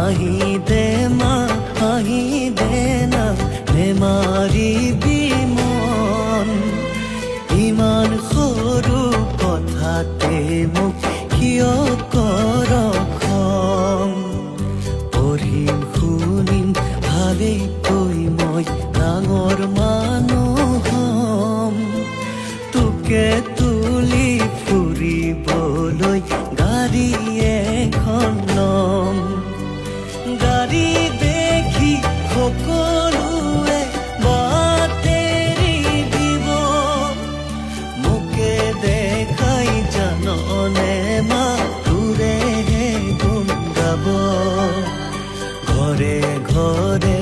হাঁহি দে মা হাঁহি দে না বেমাৰিবি মন ইমান সৰু কথাতে মোক কিয় কৰ খং পঢ়িম শুনিম ভালেকৈ মই ডাঙৰ মানুহ হ'ম তোকে তুলি ফুৰিবলৈ গাড়ী এখন ল'ম গাড়ী দেখি সকলোৱে বাটেৰি দিব মোকে দেখাই জাননে মা তোৰেহে গুণ গাব ঘৰে ঘৰে